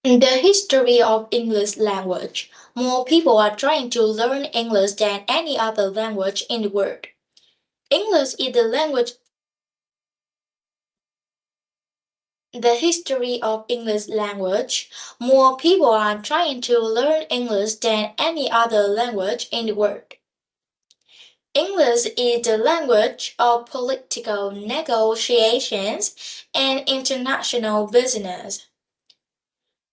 The history of English language. More people are trying to learn English than any other language in the world. English is the language. The history of English language. More people are trying to learn English than any other language in the world. English is the language of political negotiations and international business.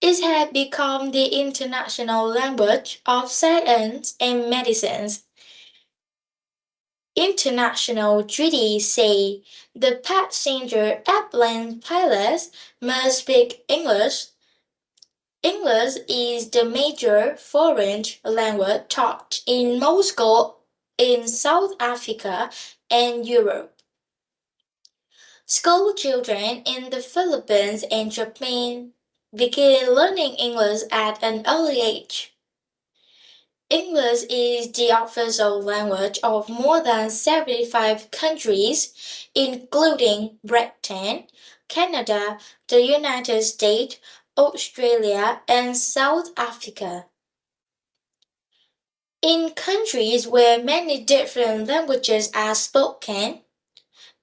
It has become the international language of science and medicine. International treaties say the passenger airplane pilots must speak English. English is the major foreign language taught in Moscow, in South Africa, and Europe. School children in the Philippines and Japan begin learning English at an early age. English is the official language of more than 75 countries, including Britain, Canada, the United States, Australia, and South Africa. In countries where many different languages are spoken,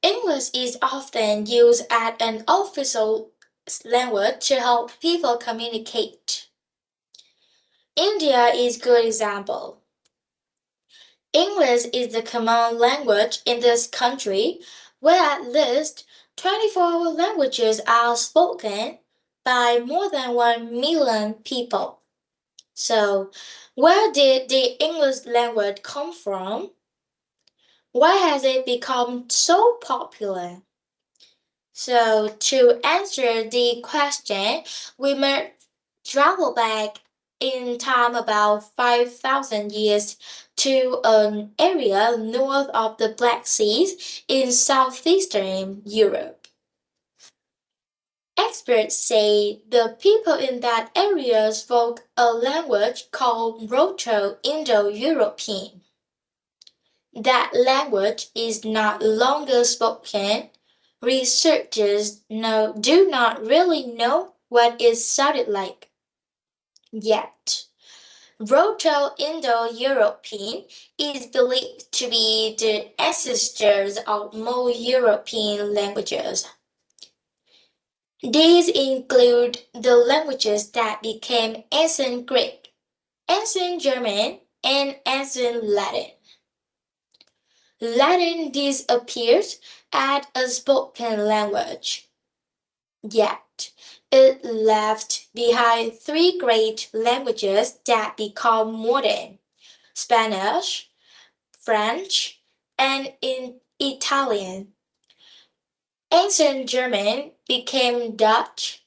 English is often used as an official language to help people communicate. India is a good example. English is the common language in this country, where at least 24 languages are spoken by more than 1 million people. So, where did the English language come from? Why has it become so popular? So, to answer the question, we must travel back in time about 5,000 years to an area north of the Black Sea in southeastern Europe. Experts say the people in that area spoke a language called Proto-Indo-European. That language is not longer spoken. Researchers do not really know what it sounded like yet. Proto-Indo-European is believed to be the ancestors of more European languages. These include the languages that became Ancient Greek, Ancient German, and Ancient Latin. Latin disappeared as a spoken language, yet it left behind three great languages that become modern: Spanish, French, and in Italian. Ancient German became Dutch,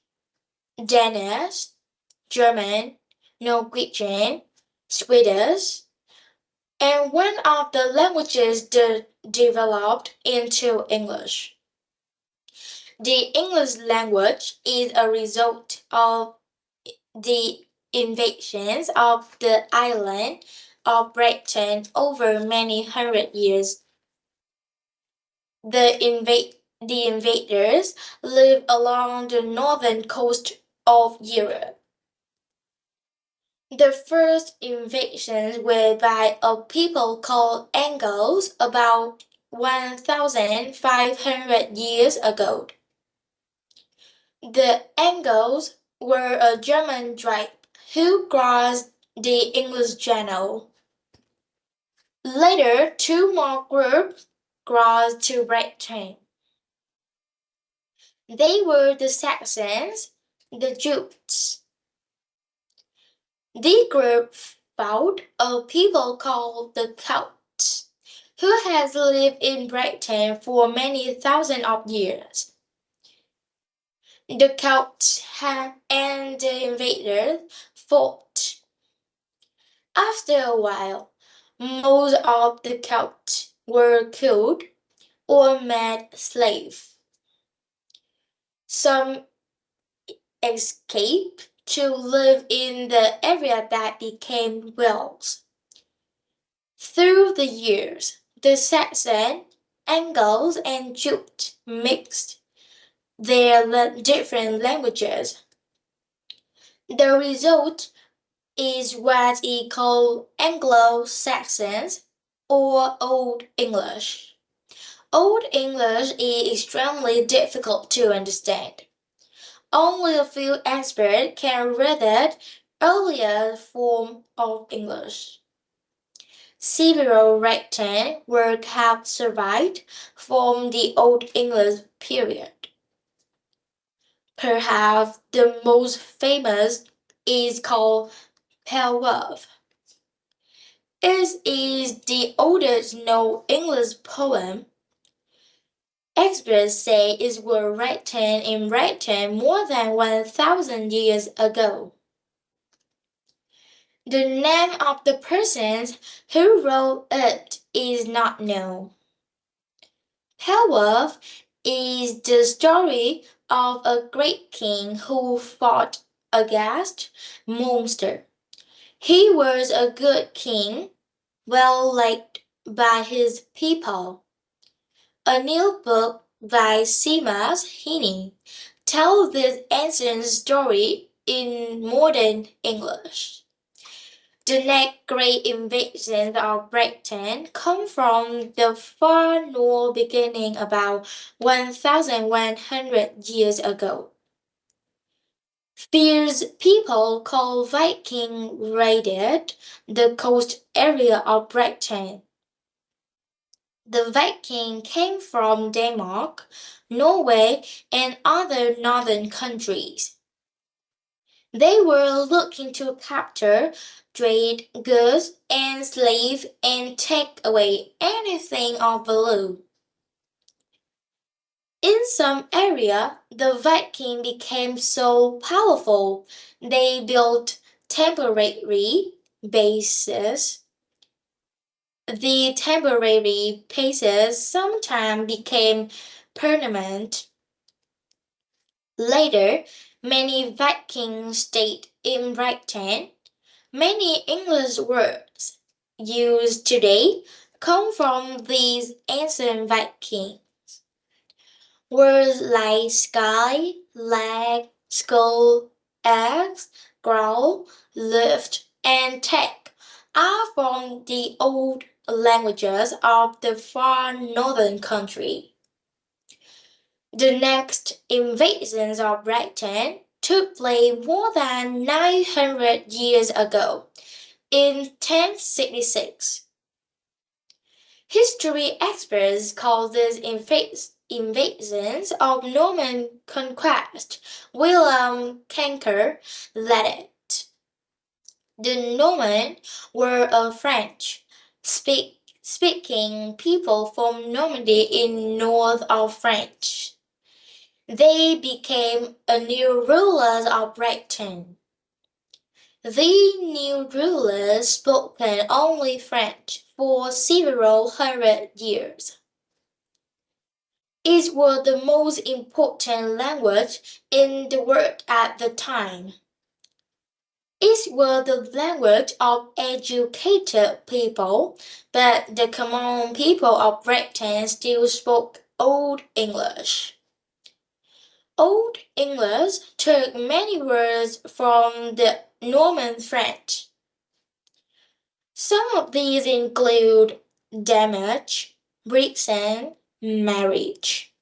Danish, German, Norwegian, Swedish, and one of the languages developed into English. The English language is a result of the invasions of the island of Britain over many hundred years. The invaders lived along the northern coast of Europe. The first invasions were by a people called Angles about 1,500 years ago. The Angles were a German tribe who crossed the English Channel. Later, two more groups crossed to Britain. They were the Saxons, the Jutes. The group fought a people called the Celts, who has lived in Britain for many thousands of years. The Celts and the invaders fought. After a while, most of the Celts were killed or made slaves. Some escaped to live in the area that became Wales. Through the years, the Saxon, Angles, and Jute mixed their different languages. The result is what is called Anglo-Saxons or Old English. Old English is extremely difficult to understand. Only a few experts can read that earlier form of English. Several written works have survived from the Old English period. Perhaps the most famous is called Beowulf. It is the oldest known English poem. Experts say it was written in Britain more than 1,000 years ago. The name of the person who wrote it is not known. Beowulf is the story of a great king who fought against monsters. He was a good king, well liked by his people. A new book by Seamus Heaney tells this ancient story in modern English. The next great invasions of Britain come from the far north beginning about 1,100 years ago. Fierce people called Viking raided the coast area of Britain. The Viking came from Denmark, Norway, and other northern countries. They were looking to capture, trade goods, enslave, and take away anything of value. In some area, the Viking became so powerful they built temporary bases. The temporary bases sometimes became permanent. Later, many Vikings stayed in Britain. Many English words used today come from these ancient Vikings. Words like sky, leg, skull, axe, growl, lift, and take are from the old languages of the far northern country. The next invasions of Britain took place more than 900 years ago, in 1066. History experts call these invasions of Norman conquest. William Canker led it. The Normans were a French speaking people from Normandy in north of France. They became a new rulers of Britain. The new rulers spoke only French for several hundred years. It was the most important language in the world at the time. It was the language of educated people, but the common people of Britain still spoke Old English. Old English took many words from the Norman French. Some of these include damage, bricks, and marriage.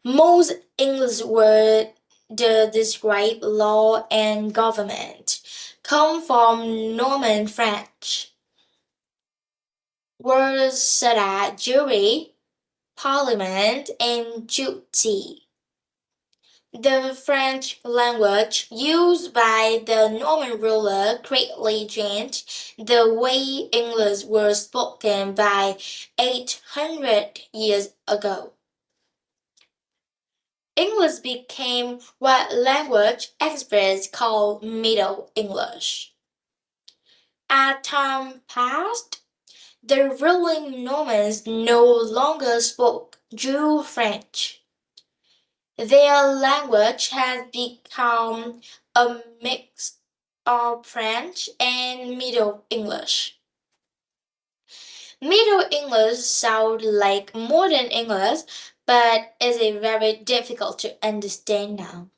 Most English words that describe law and government come from Norman French. Words such as jury, parliament, and duty. The French language used by the Norman ruler greatly changed the way English was spoken by 800 years ago. English became what language experts call Middle English. As time passed, the ruling Normans no longer spoke true French. Their language has become a mix of French and Middle English. Middle English sounds like modern English, but is very difficult to understand now.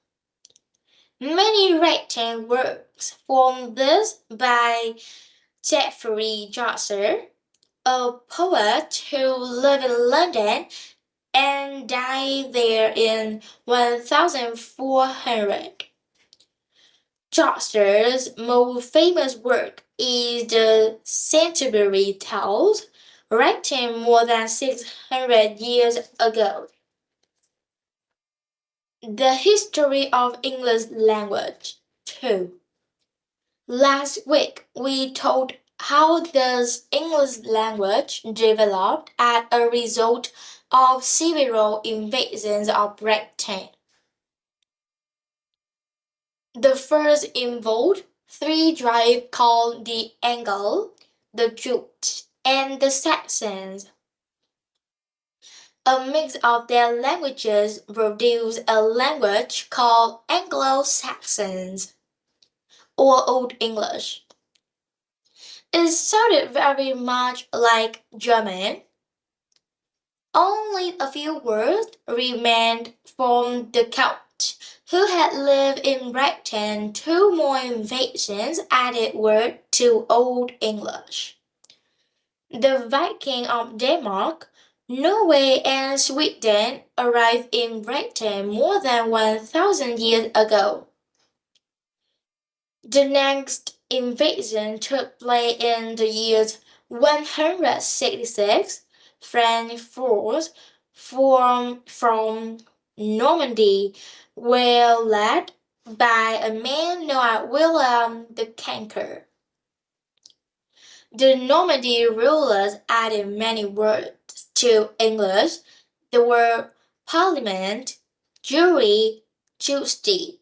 Many written works from this by Geoffrey Chaucer, a poet who lived in London and died there in 1400. Chaucer's most famous work is the Canterbury Tales, written more than 600 years ago. The history of English language. 2. Last week we told how does English language developed as a result of several invasions of Britain. The first involved three tribes called the Angles, the Jutes, and the Saxons. A mix of their languages produced a language called Anglo-Saxons, or Old English. It sounded very much like German. Only a few words remained from the Celts, who had lived in Britain. Two more invasions added words to Old English. The Vikings of Denmark, Norway, and Sweden arrived in Britain more than 1,000 years ago. The next invasion took place in the years 166. French forces from Normandy were led by a man known as William the Conqueror. The Normandy rulers added many words to English. The word parliament, jury, justice,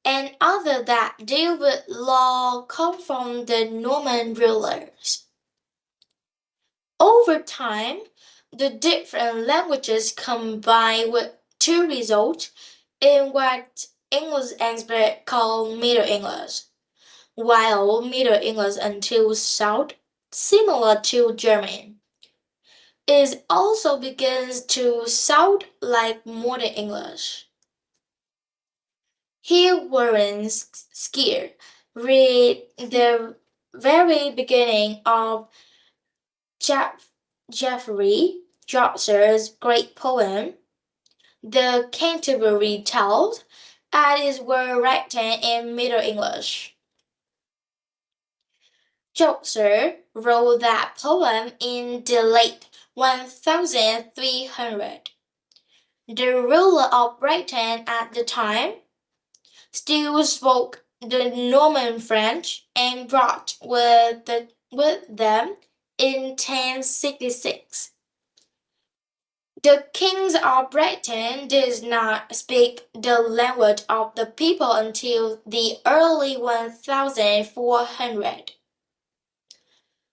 and others that deal with law come from the Norman rulers. Over time, the different languages combine to result in what English experts call Middle English, while Middle English until South, similar to German, is also begins to sound like modern English. Here Warren Skier read the very beginning of Geoffrey Chaucer's great poem, The Canterbury Tales, and is were written in Middle English. Chaucer wrote that poem in the late 1300. The ruler of Britain at the time still spoke the Norman French and brought with them in 1066. The kings of Britain did not speak the language of the people until the early 1400.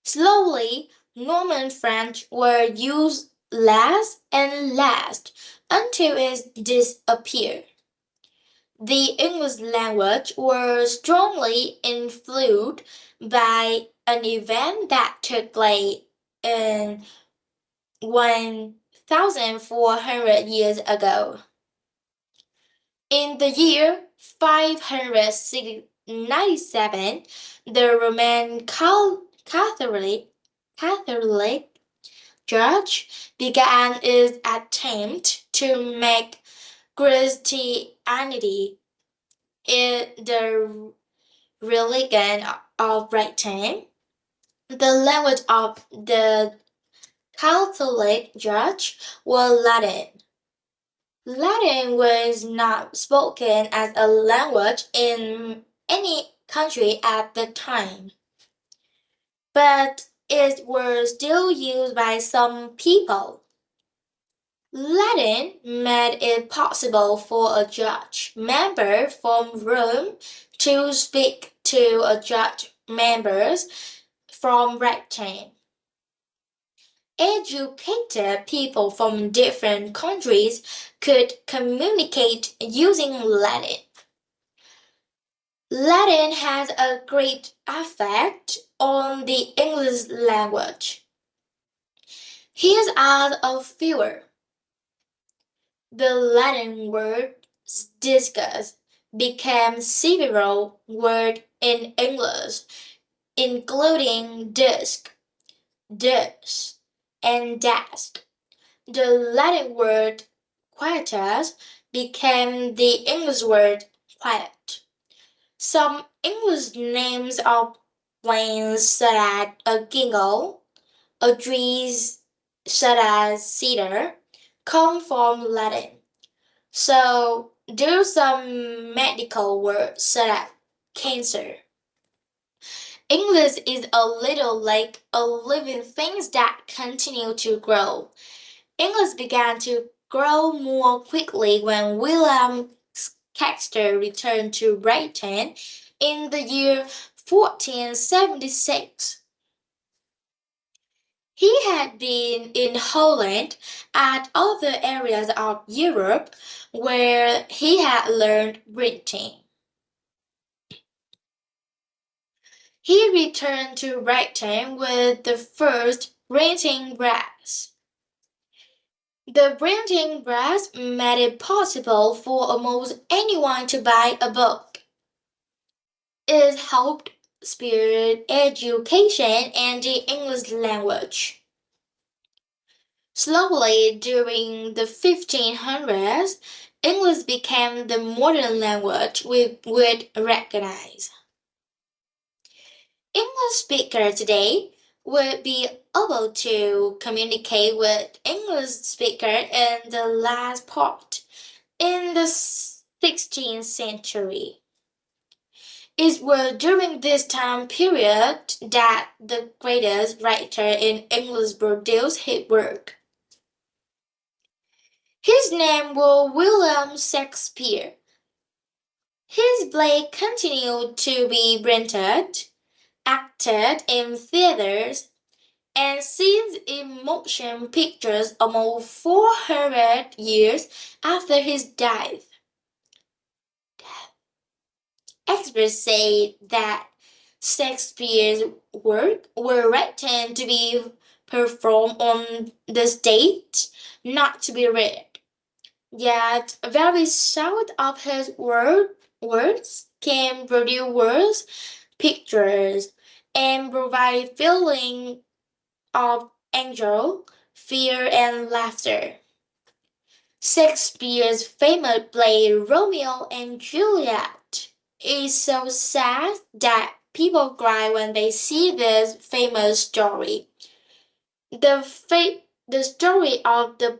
Slowly, Norman French were used less and less until it disappeared. The English language was strongly influenced by an event that took place in 1,400 years ago. In the year 597, the Roman Catholic Church began its attempt to make Christianity the religion of Britain. The language of the Catholic Church was Latin. Latin was not spoken as a language in any country at the time, but it was still used by some people. Latin made it possible for a judge member from Rome to speak to a judge members from Britain. Educated people from different countries could communicate using Latin. Latin has a great effect on the English language. Here's a few. The Latin word discuss became several words in English, including dish, and desk. The Latin word quietus became the English word quiet. Some English names of plants such as a gingle, or trees such as cedar, come from Latin. So there's some medical words such as cancer. English is a little like a living thing that continue to grow. English began to grow more quickly when William Shakespeare returned to Britain in the year 1476. He had been in Holland and other areas of Europe where he had learned writing. He returned to Britain with the first printing press. The printing press made it possible for almost anyone to buy a book. It helped spread education and the English language. Slowly, during the 1500s, English became the modern language we would recognize. English speakers today would be able to communicate with English speakers in the last part in the 16th century. It was during this time period that the greatest writer in English produced his work. His name was William Shakespeare. His play continued to be printed, acted in theaters, and seen in motion pictures almost 400 years after his death. Experts say that Shakespeare's work were written to be performed on the stage, not to be read. Yet, very short of his words can produce words, pictures, and provide feeling of anger, fear, and laughter. Shakespeare's famous play Romeo and Juliet is so sad that people cry when they see this famous story. The story of the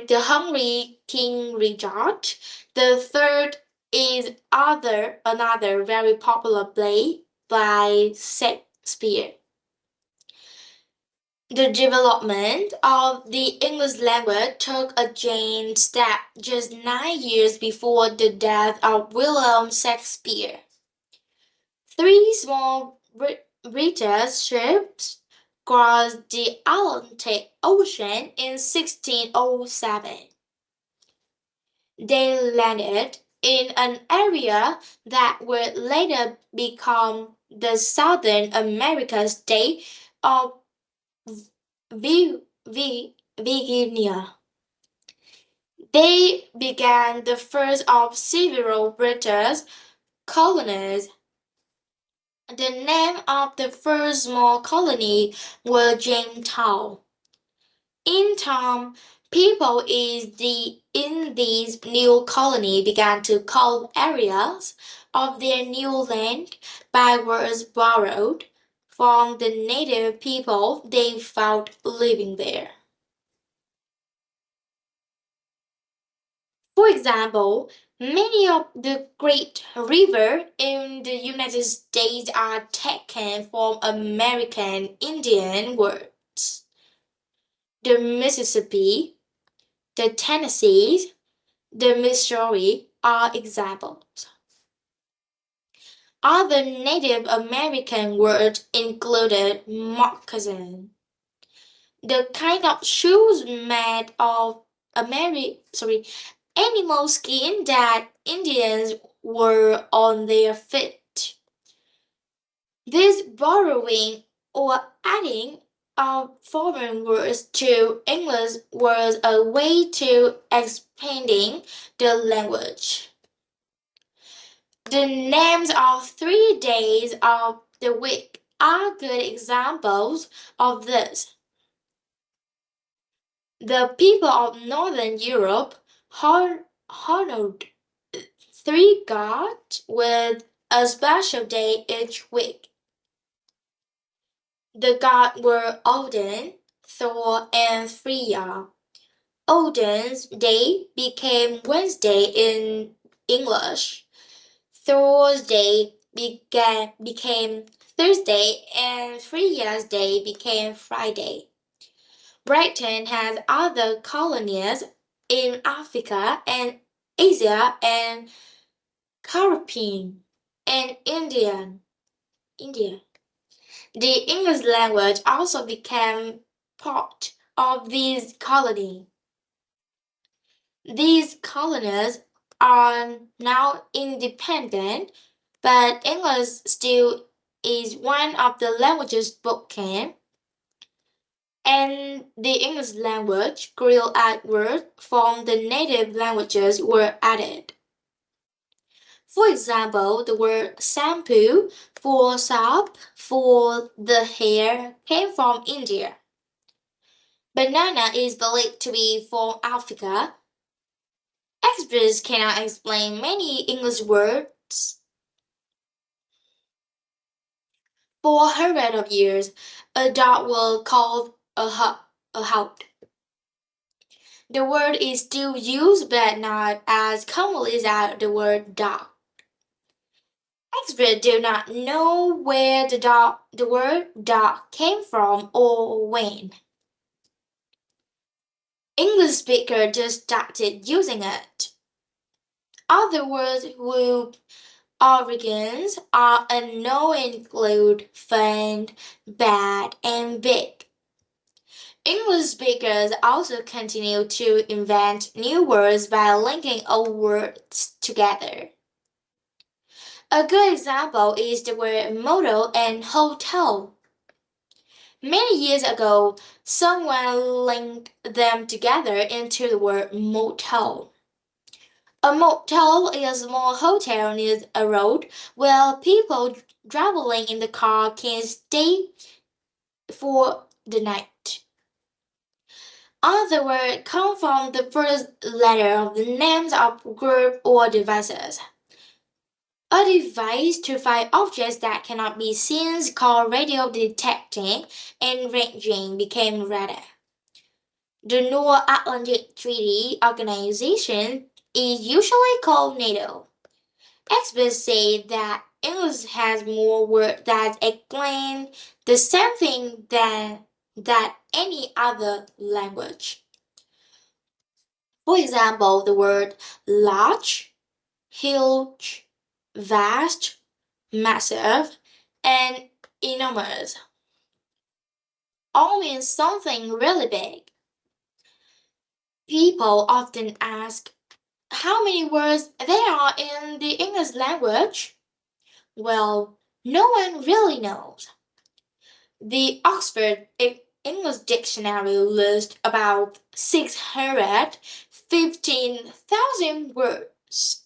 the hungry King Richard. The third is another very popular play by Shakespeare. The development of the English language took a giant step just 9 years before the death of William Shakespeare. Three small British ships crossed the Atlantic Ocean in 1607. They landed in an area that would later become the Southern American state of Virginia. They began the first of several British colonies. The name of the first small colony was Jamestown. In time, people in these new colony began to call areas of their new land by words borrowed from the native people they found living there. For example, many of the great rivers in the United States are taken from American Indian words. The Mississippi, the Tennessee, the Missouri are examples. Other Native American words included moccasin, the kind of shoes made of animal skin that Indians wore on their feet. This borrowing or adding of foreign words to English was a way to expanding the language. The names of 3 days of the week are good examples of this. The people of Northern Europe honored three gods with a special day each week. The gods were Odin, Thor, and Freya. Odin's day became Wednesday in English. Thor's day became Thursday, and Freya's day became Friday. Britain has other colonies in Africa and Asia and Caribbean and India. The English language also became part of these colonies. These colonies are now independent, but English still is one of the languages spoken, and the English language grew as words from the native languages were added. For example, the word shampoo for soap for the hair came from India. Banana is believed to be from Africa. Experts cannot explain many English words. For hundreds of years, a dog was called a hound. The word is still used but not as commonly as the word dog. Experts do not know where the word dog came from or when. English speakers just started using it. Other words with origins are unknown include fun, bad, and big. English speakers also continue to invent new words by linking old words together. A good example is the word motel and hotel. Many years ago, someone linked them together into the word motel. A motel is a small hotel near a road where people traveling in the car can stay for the night. Other words come from the first letter of the names of groups or devices. A device to find objects that cannot be seen called radio detecting and ranging became radar. The North Atlantic Treaty Organization is usually called NATO. Experts say that English has more words that explain the same thing than that any other language. For example, the word large, huge, vast, massive, and enormous all mean something really big. People often ask how many words there are in the English language. Well, no one really knows. The Oxford English Dictionary lists about 615,000 words.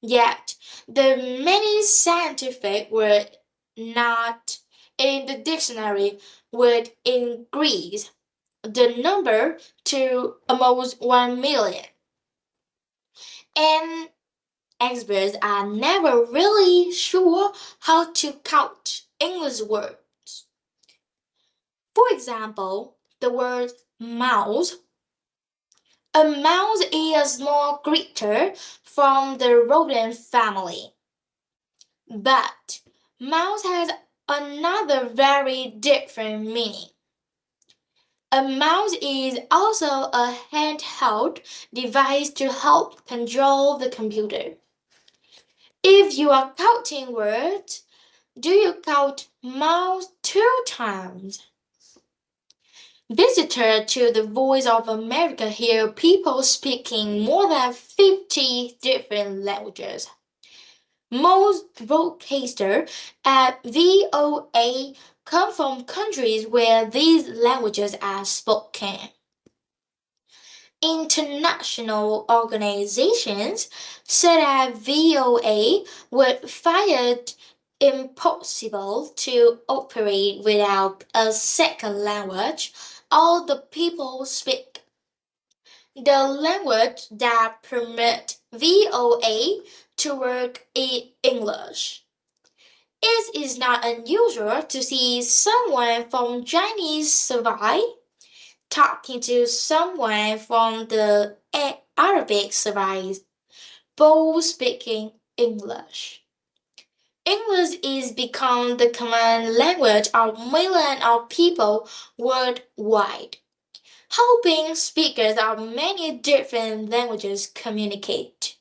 Yet, the many scientific words not in the dictionary would increase the number to almost 1 million. And experts are never really sure how to count English words. For example, the word mouse. A mouse is a small creature from the rodent family. But mouse has another very different meaning. A mouse is also a handheld device to help control the computer. If you are counting words, do you count mouse 2 times? Visitors to the Voice of America hear people speaking more than 50 different languages. Most broadcasters at VOA come from countries where these languages are spoken. International organizations such as VOA would find it impossible to operate without a second language all the people speak. The language that permit VOA to work is English. It is not unusual to see someone from Chinese survive talking to someone from the Arabic survive, both speaking English. English is become the common language of millions of people worldwide, helping speakers of many different languages communicate.